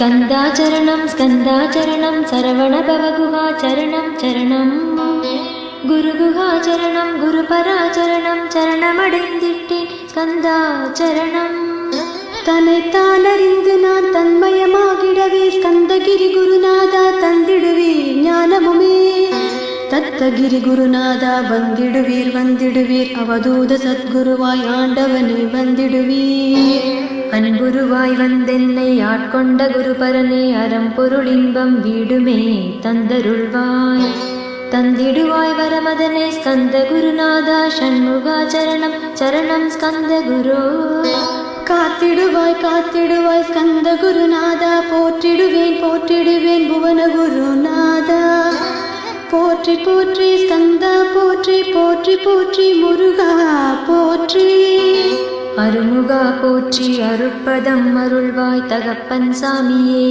ஸ்கந்தாச்சரணம் ஸ்கந்தாச்சரணம் சரவணபவகுஹாச்சரணம் சரணம் குருகுஹாச்சரணம் குருபராச்சரணம் சரணமடைந்திட்டேன் ஸ்கந்தாச்சரணம். தன்னைத்தானறிந்து நான் தன்மயமாகிடவே ஸ்கந்தகிரி குருநாதா தந்திடுவீர் ஞானமுமே. தத்தகிரி குருநாதா வந்திடுவீர் வந்திடுவீர் அவதூத சத்குருவாய் ஆண்டவனே வந்திடுவீர். அன்புருவாய் வந்தென்னை ஆட்கொண்ட குருபரனே அறம்பொருள் இன்பம் வீடுமே தந்தருள்வாய். தந்திடுவாய் வரமதனே ஸ்கந்த குருநாதா ஷண்முகாச்சரணம் சரணம் ஸ்கந்த குரு. காத்திடுவாய் காத்திடுவாய் ஸ்கந்த குருநாதா போற்றிடுவேன் போற்றிடுவேன் புவன குருநாதா. போற்றி போற்றி ஸ்கந்தா போற்றி போற்றி போற்றி முருகா போற்றி. அருமுகா போற்றி அருட்பதம் அருள்வாய் தகப்பன் சாமியே.